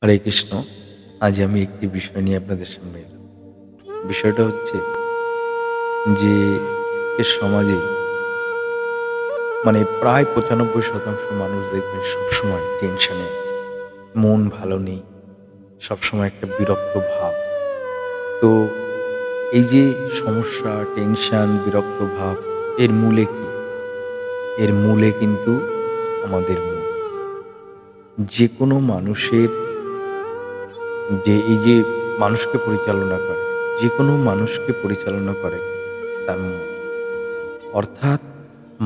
হরে কৃষ্ণ। আজ আমি একটি বিষয় নিয়ে আপনাদের সামনে এলাম। বিষয়টা হচ্ছে যে আজকের সমাজে প্রায় ৯৫% মানুষ দেখবেন সবসময় টেনশনে আছে। মন ভালো নেই। সবসময় একটা বিরক্ত ভাব। তো এই যে সমস্যা, টেনশন, বিরক্ত ভাব এর মূলে কি? এর মূলে কিন্তু আমাদের মন। যেকোনো মানুষের এই যে মানুষকে পরিচালনা করে, যেকোনো মানুষকে পরিচালনা করে তার মন। অর্থাৎ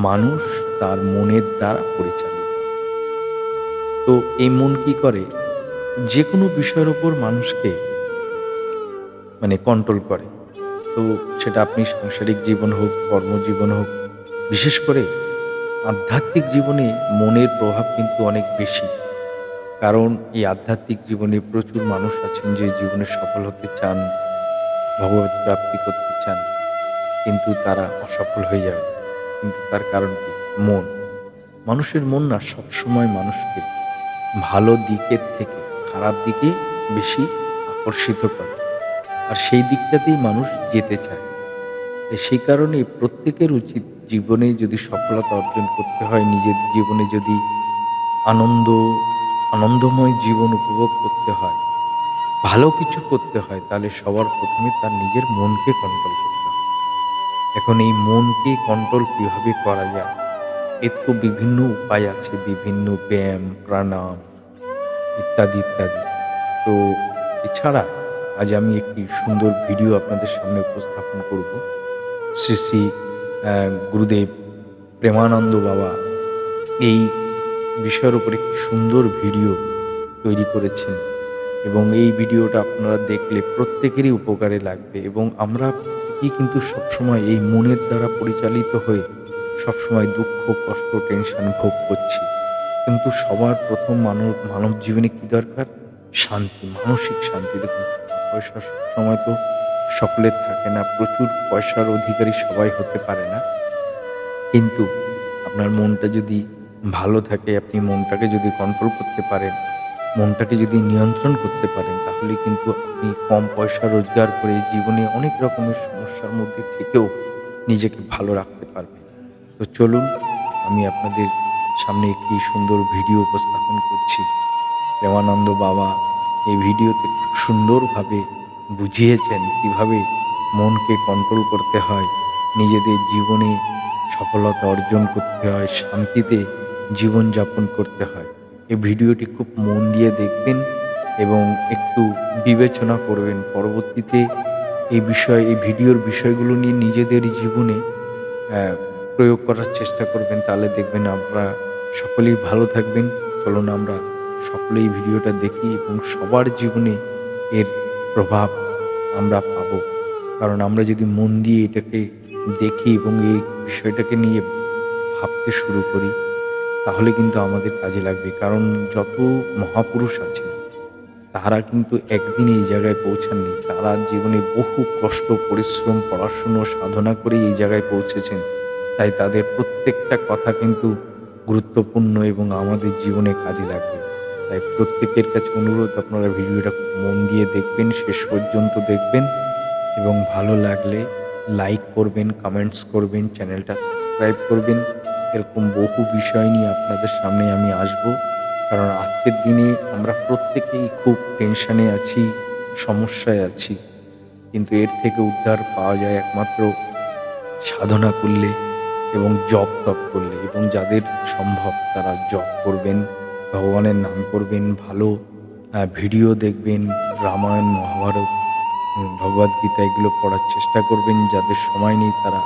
মানুষ তার মনের দ্বারা পরিচালিত। তো এই মন কি করে? যেকোনো বিষয়ের উপর মানুষকে কন্ট্রোল করে। তো সেটা আপনি সাংসারিক জীবন হোক, কর্মজীবন হোক, বিশেষ করে আধ্যাত্মিক জীবনে মনের প্রভাব কিন্তু অনেক বেশি। কারণ এই আধ্যাত্মিক জীবনে প্রচুর মানুষ আছেন যে জীবনে সফল হতে চান, ভগবত প্রাপ্তি করতে চান, কিন্তু তারা অসফল হয়ে যাবে। কিন্তু তার কারণ কি? মন। মানুষের মন না সবসময় মানুষকে ভালো দিকের থেকে খারাপ দিকে বেশি আকর্ষিত করে। আর সেই দিকটাতেই মানুষ যেতে চায়। সেই কারণেই প্রত্যেকের উচিত জীবনে যদি সফলতা অর্জন করতে হয়, নিজের জীবনে যদি আনন্দ আনন্দময় জীবন উপভোগ করতে হয়, ভালো কিছু করতে হয়, তাহলে সবার ১ম এ তার নিজের মনকে কন্ট্রোল করতে হবে। এখন এই মনকে কন্ট্রোল কিভাবে করা যায়? এর তো বিভিন্ন উপায় আছে, বিভিন্ন ব্যায়াম, প্রাণায়াম ইত্যাদি, ইত্যাদি। তো এছাড়া আজ আমি একটি সুন্দর ভিডিও আপনাদের সামনে উপস্থাপন করব। শ্রী শ্রী গুরুদেব প্রেমানন্দ বাবা এই বিষয়ের উপর একটি সুন্দর ভিডিও তৈরি করেছেন এবং এই ভিডিওটা আপনারা দেখলে প্রত্যেকেরই উপকারে লাগবে। এবং আমরা প্রত্যেকেই কিন্তু সবসময় এই মনের দ্বারা পরিচালিত হয়ে সবসময় দুঃখ, কষ্ট, টেনশন ভোগ করছি। কিন্তু সবার ১ম মানব জীবনে কি দরকার? শান্তি, মানসিক শান্তি। দেখুন, টাকা পয়সা সবসময় তো সকলের থাকে না। প্রচুর পয়সার অধিকারী সবাই হতে পারে না। কিন্তু আপনার মনটা যদি ভালো থাকে, আপনি মনটাকে যদি কন্ট্রোল করতে পারেন, মনটাকে যদি নিয়ন্ত্রণ করতে পারেন, তাহলে কিন্তু আপনি কম পয়সা রোজগার করে জীবনে অনেক রকমের সমস্যার মধ্যে থেকেও নিজেকে ভালো রাখতে পারবেন। তো চলুন, আমি আপনাদের সামনে একটি সুন্দর ভিডিও উপস্থাপন করছি। প্রেমানন্দ বাবা এই ভিডিওতে খুব সুন্দরভাবে বুঝিয়েছেন কিভাবে মনকে কন্ট্রোল করতে হয়, নিজেদের জীবনে সফলতা অর্জন করতে হয়, শান্তিতে জীবনযাপন করতে হয়। এই ভিডিওটি খুব মন দিয়ে দেখবেন এবং একটু বিবেচনা করবেন। পরবর্তীতে এই ভিডিওর বিষয়গুলো নিয়ে নিজেদের জীবনে অ্যা প্রয়োগ করার চেষ্টা করবেন। তাহলে দেখবেন আমরা সকলেই ভালো থাকবেন। চলুন আমরা সকলেই ভিডিওটা দেখি এবং সবার জীবনে এর প্রভাব আমরা পাবো। কারণ আমরা যদি মন দিয়ে এটাকে দেখি এবং এই বিষয়টাকে নিয়ে ভাবতে শুরু করি, তাহলে কিন্তু আমাদের কাজে লাগবে। কারণ যত মহাপুরুষ আছেন, তারা কিন্তু একদিনে এই জায়গায় পৌঁছাননি। তারা জীবনে বহু কষ্ট, পরিশ্রম, পড়াশুনো, সাধনা করে এই জায়গায় পৌঁছেছেন। তাই তাদের প্রত্যেকটা কথা কিন্তু গুরুত্বপূর্ণ এবং আমাদের জীবনে কাজে লাগবে। তাই প্রত্যেকের কাছে অনুরোধ, আপনারা ভিডিওটা খুব মন দিয়ে দেখবেন, শেষ পর্যন্ত দেখবেন এবং ভালো লাগলে লাইক করবেন, কমেন্টস করবেন, চ্যানেলটা সাবস্ক্রাইব করবেন। এরকম বহু বিষয় নিয়ে আপনাদের সামনে আমি আসবো। কারণ আজকের দিনে আমরা প্রত্যেকেই খুব টেনশনে আছি, সমস্যায় আছি। কিন্তু এর থেকে উদ্ধার পাওয়া যায় একমাত্র সাধনা করলে এবং জপ-তপ করলে। এবং যাদের সম্ভব তারা জপ করবেন, ভগবানের নাম করবেন, ভালো ভিডিও দেখবেন, রামায়ণ, মহাভারত, ভগবদ্গীতা এগুলো পড়ার চেষ্টা করবেন। যাদের সময় নেই তারা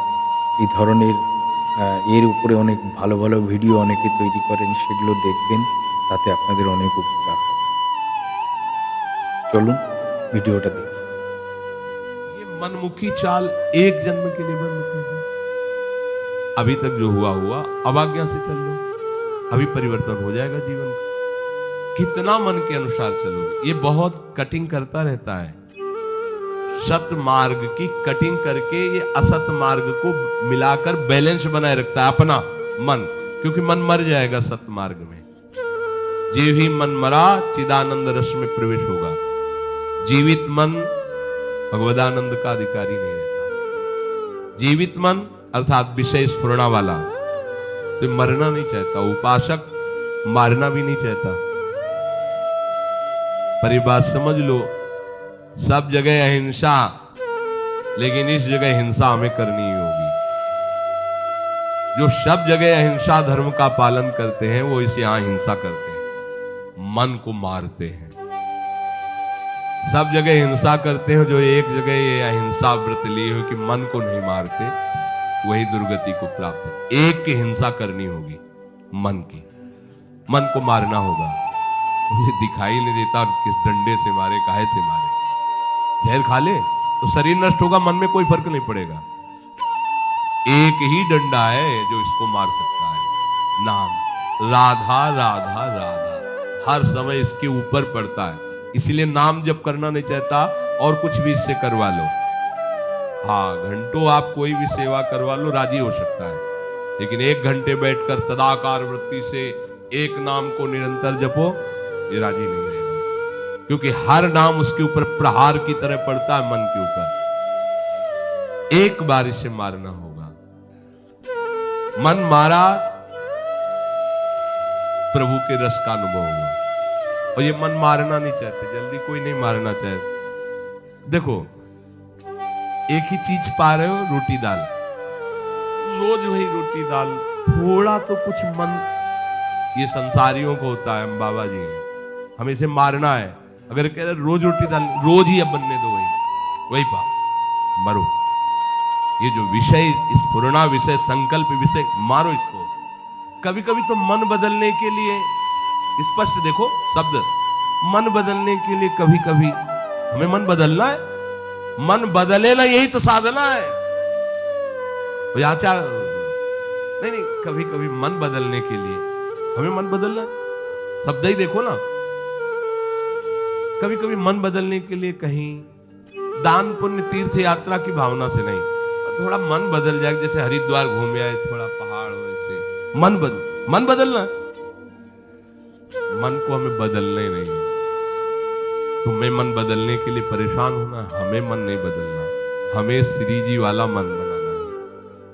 এই ধরনের এর উপরে অনেক ভালো, ভালো ভিডিও অনেকে তৈরি করেন, সেগুলো দেখবেন। তাতে আপনাদের অনেক উপকার হবে। চলুন ভিডিওটা দেখি। ये मनमुखी चाल एक जन्म के लिए बंद कर दो। अभी तक जो हुआ हुआ, अब आज्ञा से चल लो, अभी परिवर्तन हो जाएगा जीवन का। कितना मन के अनुसार चलोगे? ये बहुत कटिंग करता रहता है। सत मार्ग की कटिंग करके ये असत मार्ग को मिलाकर बैलेंस बनाए रखता है अपना मन, क्योंकि मन मर जाएगा सत मार्ग में। जे ही मन मरा चिदानंद रस में प्रवेश होगा। जीवित मन भगवदानंद का अधिकारी नहीं रहता। जीवित मन अर्थात विषय स्फुरणा वाला तो मरना नहीं चाहता। उपासक मारना भी नहीं चाहता। पर ये बात समझ लो, सब जगह अहिंसा, लेकिन इस जगह हिंसा हमें करनी ही होगी। जो सब जगह अहिंसा धर्म का पालन करते हैं वो इस यहां हिंसा करते हैं, मन को मारते हैं। सब जगह हिंसा करते हैं, जो एक जगह ये अहिंसा व्रत लिए हो कि मन को नहीं मारते, वही दुर्गति को प्राप्त है। एक की हिंसा करनी होगी, मन की, मन को मारना होगा। मुझे दिखाई नहीं देता किस डंडे से मारे, काहे से मारे। जहर खा ले तो शरीर नष्ट होगा, मन में कोई फर्क नहीं पड़ेगा। एक ही डंडा है जो इसको मार सकता है, नाम। राधा राधा राधा हर समय इसके ऊपर पड़ता है, इसलिए नाम जप करना नहीं चाहता और कुछ भी इससे करवा लो। हाँ, घंटों आप कोई भी सेवा करवा लो, राजी हो सकता है, लेकिन 1 घंटे बैठकर तदाकार वृत्ति से एक नाम को निरंतर जपो, ये राजी नहीं रहेगा। क्योंकि हर नाम उसके ऊपर प्रहार की तरह पड़ता है, मन के ऊपर। एक बार इसे मारना होगा। मन मारा, प्रभु के रस का अनुभव हुआ। और ये मन मारना नहीं चाहते, जल्दी कोई नहीं मारना चाहते। देखो, एक ही चीज पा रहे हो, रोटी दाल, रोज वही रोटी दाल, थोड़ा तो कुछ मन, ये संसारियों को होता है। हम बाबा जी हैं, हमें इसे मारना है। अगर कह रहे रोज रोटी दाल, रोज ही अब बनने दो, वही पा, मरो। ये जो विषय स्फुरणा, विषय संकल्प, विषय, मारो इसको। कभी कभी तो मन बदलने के लिए, स्पष्ट देखो शब्द, मन बदलने के लिए कभी कभी हमें मन बदलना है। मन बदले ना, यही तो साधना है। नहीं, कभी कभी मन बदलने के लिए हमें मन बदलना है। शब्द ही देखो ना, कभी कभी मन बदलने के लिए कहीं दान पुण्य तीर्थ यात्रा की भावना से नहीं, थोड़ा मन बदल जाए, जैसे हरिद्वार घूम आए, थोड़ा पहाड़ हो, ऐसे मन बदलना। मन को हमें बदलना ही नहीं है। तुम्हें मन बदलने के लिए परेशान होना, हमें मन नहीं बदलना। हमें श्री जी वाला मन बनाना है,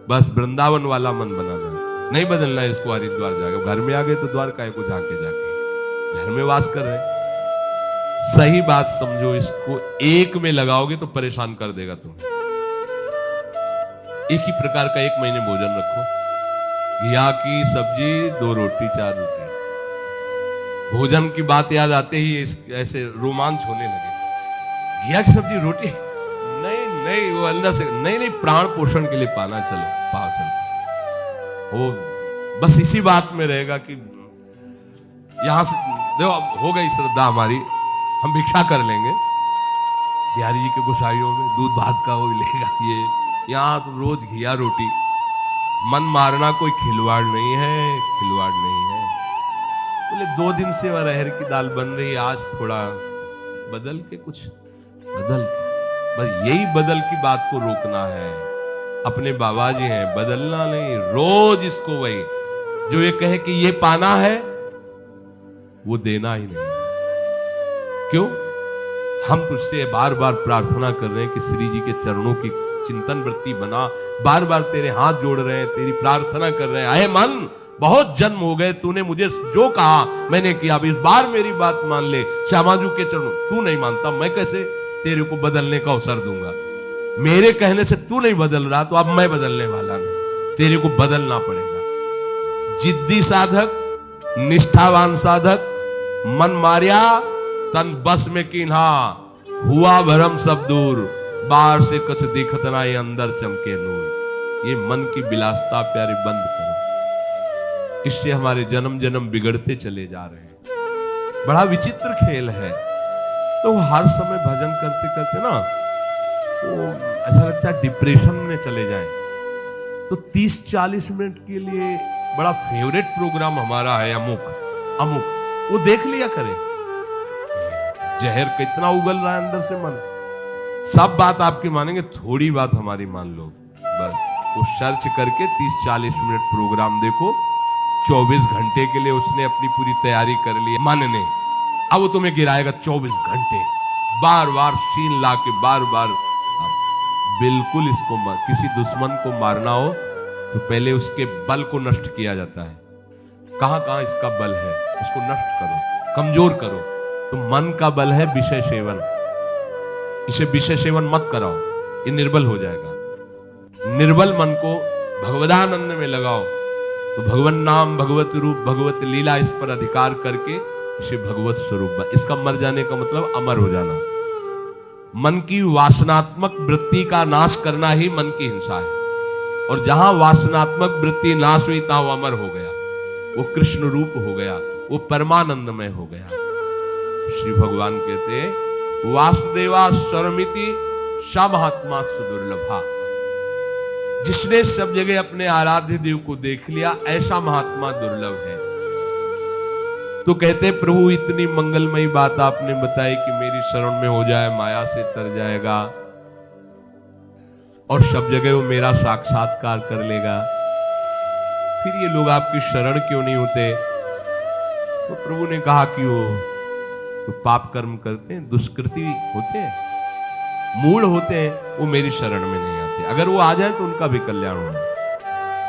बस वृंदावन वाला मन बनाना है। नहीं बदलना है इसको हरिद्वार जाकर। घर में आ गए तो द्वारका को झांके जाके, घर में वास कर रहे। सही बात समझो, इसको एक में लगाओगे तो परेशान कर देगा तुम्हें। एक ही प्रकार का 1 महीने भोजन रखो, घिया की सब्जी, 2 रोटी 4 रोटी। भोजन की बात याद आते ही ऐसे रोमांच होने लगे। घिया की सब्जी, रोटी, नहीं, वो अंदर से नहीं, प्राण पोषण के लिए पाना, चलो पाओ, चलो। वो बस इसी बात में रहेगा कि यहां से देखो, अब हो गई श्रद्धा हमारी, हम भिक्षा कर लेंगे। बिहारी जी के गोसाइयों में दूध भात का वो लेगा, ये यहाँ तो रोज घिया रोटी। मन मारना कोई खिलवाड़ नहीं है, खिलवाड़ नहीं है। बोले 2 दिन से वह अरहर की दाल बन रही, आज थोड़ा बदल के, कुछ बदल के, बस यही बदल की बात को रोकना है। अपने बाबा जी हैं, बदलना नहीं, रोज इसको वही, जो ये कहे कि ये पाना है, वो देना ही नहीं। क्यों? हम तुझसे बार बार प्रार्थना कर रहे हैं कि श्री जी के चरणों की चिंतन वृत्ति बना, बार बार तेरे हाथ जोड़ रहे हैं, तेरी प्रार्थना कर रहे हैं। अहे मन, बहुत जन्म हो गए, तूने मुझे जो कहा मैंने किया, अब इस बार मेरी बात मान ले। श्यामाजू के चरणों, तू नहीं मानता, मैं कैसे तेरे को बदलने का अवसर दूंगा? मेरे कहने से तू नहीं बदल रहा, तो अब मैं बदलने वाला नहीं, तेरे को बदलना पड़ेगा। जिद्दी साधक, निष्ठावान साधक, मन मारिया तन बस में कीन्हा, हुआ भरम सब दूर, बाहर से कुछ दिखत ना, ये अंदर चमके नूर। ये मन की विलासता प्यारे बंद करो, इससे हमारे जन्म जन्म बिगड़ते चले जा रहे हैं। बड़ा विचित्र खेल है। तो हर समय भजन करते करते ना, वो ऐसा लगता है डिप्रेशन में चले जाएं। तो 30-40 मिनट के लिए बड़ा फेवरेट प्रोग्राम हमारा है, अमुक, वो देख लिया करें। जहर कितना उगल रहा है अंदर से मन। सब बात आपकी मानेंगे, थोड़ी बात हमारी मान लो। बस वो सर्च करके 30-40 मिनट प्रोग्राम देखो, 24 घंटे के लिए उसने अपनी पूरी तैयारी कर ली मन ने। अब वो तुम्हें गिराएगा 24 घंटे, बार बार शीन ला के बार बार। बिल्कुल इसको किसी दुश्मन को मारना हो तो पहले उसके बल को नष्ट किया जाता है। कहां कहां इसका बल है उसको नष्ट करो, कमजोर करो। तो मन का बल है विषय सेवन, इसे विषय सेवन मत कराओ, ये निर्बल हो जाएगा। निर्बल मन को भगवदानंद में लगाओ तो भगवन नाम, भगवत रूप, भगवत लीला, इस पर अधिकार करके इसे भगवत स्वरूप। इसका मर जाने का मतलब अमर हो जाना। मन की वासनात्मक वृत्ति का नाश करना ही मन की हिंसा है। और जहां वासनात्मक वृत्ति नाश हुई तहां वो अमर हो गया, वो कृष्ण रूप हो गया, वो परमानंदमय हो गया। श्री भगवान कहते वासुदेवा स्वरमिति सा महात्मा सुदुर्लभा। जिसने सब जगह अपने आराध्य देव को देख लिया ऐसा महात्मा दुर्लभ है। तो कहते प्रभु इतनी मंगलमयी बात आपने बताई कि मेरी शरण में हो जाए माया से तर जाएगा और सब जगह वो मेरा साक्षात्कार कर लेगा, फिर ये लोग आपकी शरण क्यों नहीं होते? तो प्रभु ने कहा कि वो तो पाप कर्म करते हैं, दुष्कृति होते हैं, मूढ़ होते हैं, वो मेरी शरण में नहीं आते। अगर वो आ जाए तो उनका भी कल्याण हो।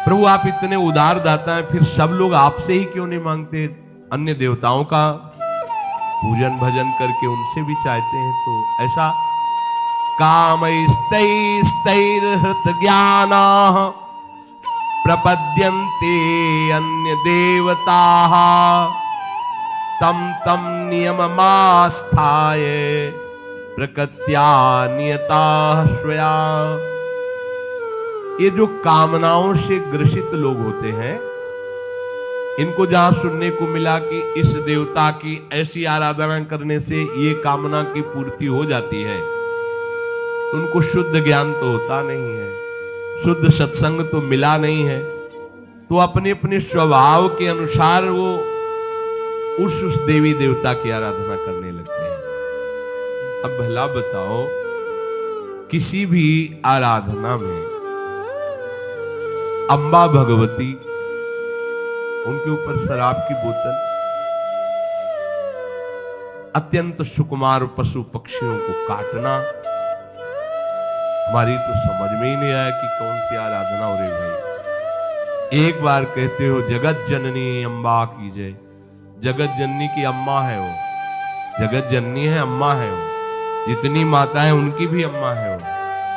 प्रभु आप इतने उदार दाता हैं, फिर सब लोग आपसे ही क्यों नहीं मांगते? अन्य देवताओं का पूजन भजन करके उनसे भी चाहते हैं। तो ऐसा कामैस्तैस्तैर्हृत ज्ञानाः प्रपद्यन्ते अन्य देवताः तम तम नियममास्थाय प्रकृत्या नियताः स्वया। ये जो कामनाओं से ग्रसित लोग होते हैं, इनको जहां सुनने को मिला कि इस देवता की ऐसी आराधना करने से ये कामना की पूर्ति हो जाती है, उनको शुद्ध ज्ञान तो होता नहीं है, शुद्ध सत्संग तो मिला नहीं है, तो अपने अपने स्वभाव के अनुसार वो उस देवी देवता की आराधना करने लगते हैं। अब भला बताओ, किसी भी आराधना में अम्बा भगवती, उनके ऊपर शराब की बोतल, अत्यंत सुकुमार पशु पक्षियों को काटना, हमारी तो समझ में ही नहीं आया कि कौन सी आराधना हो रही भाई। एक बार कहते हो जगत जननी अम्बा की जय। जगत जननी की अम्मा है वो, जगत जननी है, अम्मा है वो। जितनी माता है उनकी भी अम्मा है वो,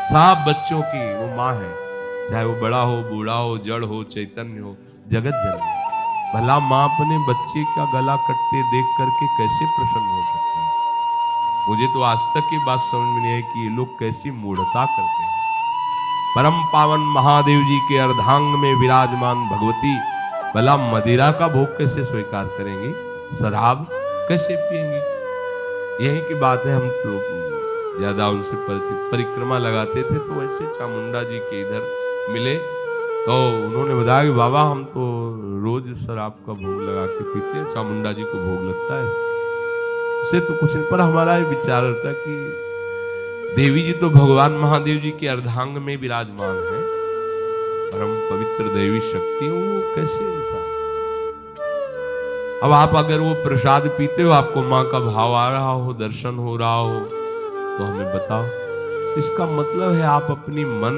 सब बच्चों की वो माँ है, चाहे वो बड़ा हो, बूढ़ा हो, जड़ हो, चैतन्य हो, जगत जननी। भला माँ अपने बच्चे का गला कटते देख करके कैसे प्रसन्न हो सकती है? मुझे तो आज तक ये बात समझ में नहीं है कि ये लोग कैसी मूढ़ता करते हैं। परम पावन महादेव जी के अर्धांग में विराजमान भगवती भला मदिरा का भोग कैसे स्वीकार करेंगी? शराब कैसे पिएंगी? यही की बात है। हम तो ज्यादा उनसे परिचित, परिक्रमा लगाते थे तो ऐसे चामुंडा जी के इधर मिले तो उन्होंने बताया कि बाबा हम तो रोज शराब का भोग लगा के पीते हैं, चामुंडा जी को भोग लगता है। इससे तो कुछ नहीं, पर हमारा विचार रहता कि देवी जी तो भगवान महादेव जी के अर्धांग में विराजमान है, परम पवित्र देवी शक्ति, वो कैसे ऐसा? अब आप अगर वो प्रसाद पीते हो, आपको माँ का भाव आ रहा हो, दर्शन हो रहा हो, तो हमें बताओ। इसका मतलब है आप अपनी मन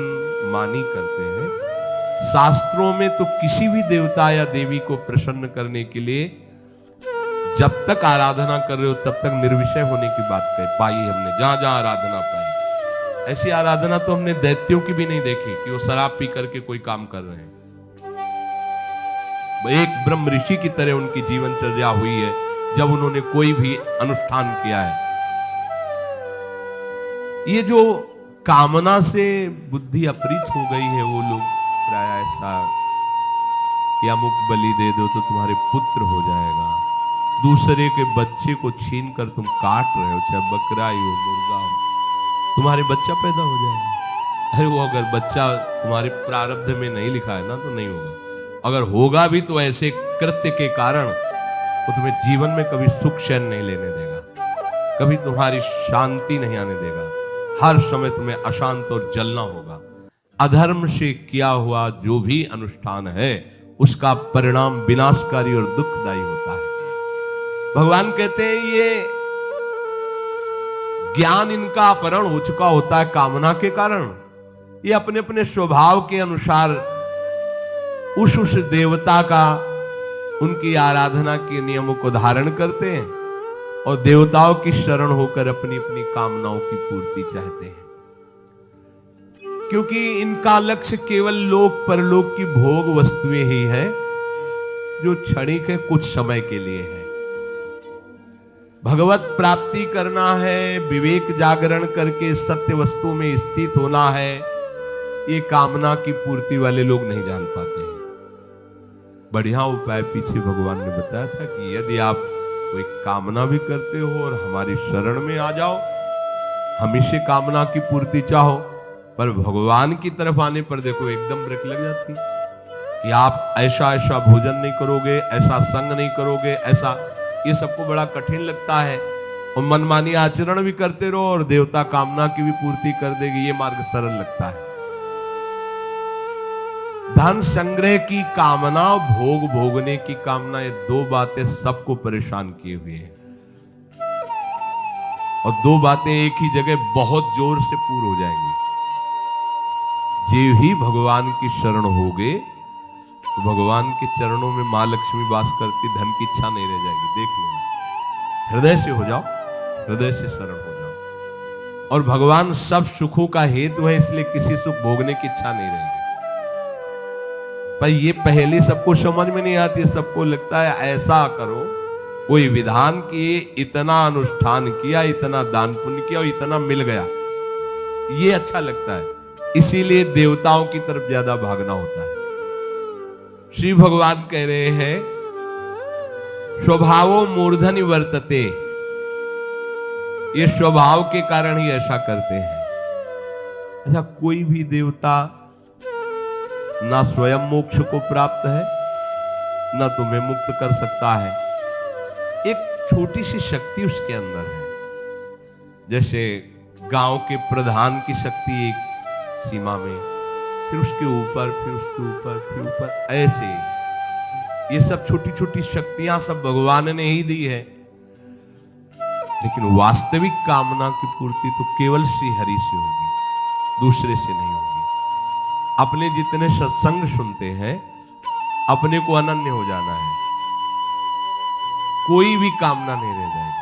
मानी करते हैं। शास्त्रों में तो किसी भी देवता या देवी को प्रसन्न करने के लिए जब तक आराधना कर रहे हो तब तक निर्विषय होने की बात पाई हमने, जहां जहां आराधना पाई। ऐसी आराधना तो हमने दैत्यों की भी नहीं देखी कि वो शराब पी करके कोई काम कर रहे हैं। एक ब्रह्म ऋषि की तरह उनकी जीवनचर्या हुई है जब उन्होंने कोई भी अनुष्ठान किया है। ये जो कामना से बुद्धि अपरित हो गई है, वो लोग प्राय ऐसा कि अमुक बलि दे दो तो तुम्हारे पुत्र हो जाएगा, दूसरे के बच्चे को छीन कर तुम काट रहे हो, चाहे बकरा ही हो, मुर्गा हो, तुम्हारे बच्चा पैदा हो जाएगा। अरे वो अगर बच्चा तुम्हारे प्रारब्ध में नहीं लिखा है ना तो नहीं होगा, अगर होगा भी तो ऐसे कृत्य के कारण वो तुम्हें जीवन में कभी सुख चैन नहीं लेने देगा, कभी तुम्हारी शांति नहीं आने देगा, हर समय तुम्हें अशांत और जलना होगा। अधर्म से किया हुआ जो भी अनुष्ठान है उसका परिणाम विनाशकारी और दुखदायी होता है। भगवान कहते हैं ये ज्ञान इनका अपहरण हो चुका होता है कामना के कारण। ये अपने अपने स्वभाव के अनुसार उस देवता का, उनकी आराधना के नियमों को धारण करते हैं और देवताओं की शरण होकर अपनी अपनी कामनाओं की पूर्ति चाहते हैं, क्योंकि इनका लक्ष्य केवल लोक परलोक की भोग वस्तुएं ही है जो क्षणिक है, कुछ समय के लिए है। भगवत प्राप्ति करना है, विवेक जागरण करके सत्य वस्तु में स्थित होना है, ये कामना की पूर्ति वाले लोग नहीं जान पाते हैं। बढ़िया उपाय पीछे भगवान ने बताया था कि यदि आप कोई कामना भी करते हो और हमारी शरण में आ जाओ, हम से कामना की पूर्ति चाहो, पर भगवान की तरफ आने पर देखो एकदम ब्रेक लग जाती कि आप ऐसा ऐसा भोजन नहीं करोगे, ऐसा संग नहीं करोगे, ऐसा, ये सबको बड़ा कठिन लगता है और मनमानी आचरण भी करते रहो और देवता कामना की भी पूर्ति कर देगी, ये मार्ग सरल लगता है। धन संग्रह की कामना, भोग भोगने की कामना, ये दो बातें सबको परेशान किए हुए हैं और दो बातें एक ही जगह बहुत जोर से पूर्ण हो जाएंगी। जो ही भगवान की शरण होगे तो भगवान के चरणों में मां लक्ष्मी वास करती, धन की इच्छा नहीं रह जाएगी। देख लेना, हृदय से हो जाओ, हृदय से शरण हो जाओ और भगवान सब सुखों का हेतु है, इसलिए किसी सुख भोगने की इच्छा नहीं रहेगी। पर ये पहले सबको समझ में नहीं आती, सबको लगता है ऐसा करो, कोई विधान किए, इतना अनुष्ठान किया, इतना दान पुण्य किया और इतना मिल गया, ये अच्छा लगता है, इसीलिए देवताओं की तरफ ज्यादा भागना होता है। श्री भगवान कह रहे हैं स्वभावो मूर्धनि वर्तते, ये स्वभाव के कारण ही ऐसा करते हैं। अच्छा, कोई भी देवता ना स्वयं मोक्ष को प्राप्त है, ना तुम्हें मुक्त कर सकता है। एक छोटी सी शक्ति उसके अंदर है, जैसे गांव के प्रधान की शक्ति एक सीमा में, फिर उसके ऊपर, फिर उसके ऊपर, फिर ऊपर, ऐसे ये सब छोटी छोटी शक्तियां सब भगवान ने ही दी है। लेकिन वास्तविक कामना की पूर्ति तो केवल श्री हरि से होगी, दूसरे से नहीं होगी। अपने जितने सत्संग सुनते हैं, अपने को अनन्य हो जाना है, कोई भी कामना नहीं रह जाएगी,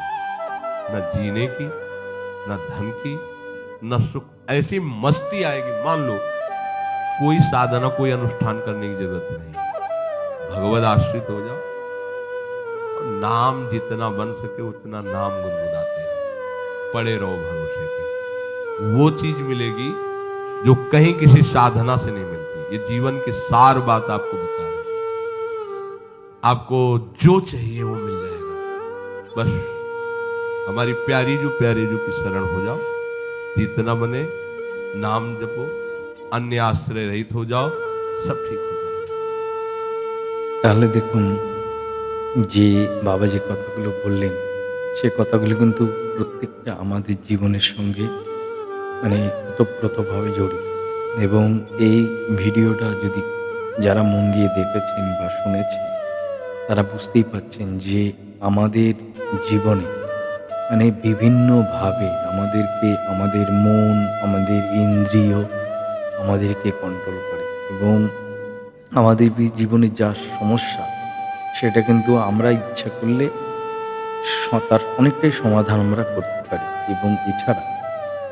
न जीने की, न धन की, न सुख। ऐसी मस्ती आएगी, मान लो कोई साधना, कोई अनुष्ठान करने की जरूरत नहीं, भगवद आश्रित हो जाओ और नाम जितना बन सके उतना नाम गुनगुनाते हैं, पड़े रहो भरोसे पे, वो चीज मिलेगी जो कहीं किसी साधना से नहीं मिलती। ये जीवन की सार बात आपको बता रहे हैं, आपको जो चाहिए वो मिल जाएगा। बस हमारी प्यारी जो की शरण हो जाओ, जितना बने नाम जपो, अन्य आश्रय रहित हो जाओ, सब ठीक हो जाएगा। তাহলে দেখুন, যে বাবা যে কথাগুলো বললেন, সে কথাগুলো কিন্তু প্রত্যেকটা আমাদের জীবনের সঙ্গে মানে ওতপ্রোতভাবে জড়িত। এবং এই ভিডিওটা যদি যারা মন দিয়ে দেখেছেন বা শুনেছেন, তারা বুঝতেই পারছেন যে আমাদের জীবনে মানে বিভিন্নভাবে আমাদেরকে, আমাদের মন, আমাদের ইন্দ্রিয় আমাদেরকে কন্ট্রোল করে এবং আমাদের জীবনে যা সমস্যা, সেটা কিন্তু আমরা ইচ্ছা করলে তার অনেকটাই সমাধান আমরা করতে পারি। এবং এছাড়া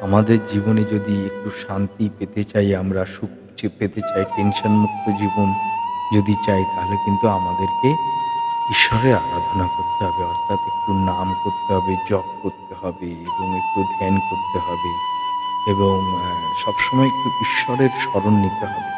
আমাদের জীবনে যদি একটু শান্তি পেতে চাই, আমরা সুখ পেতে চাই, টেনশন মুক্ত জীবন যদি চাই, তাহলে কিন্তু আমাদেরকে ঈশ্বরের আরাধনা করতে হবে, অর্থাৎ একটু নাম করতে হবে, জপ করতে হবে এবং একটু ধ্যান করতে হবে এবং সবসময় একটু ঈশ্বরের স্মরণ নিতে হবে।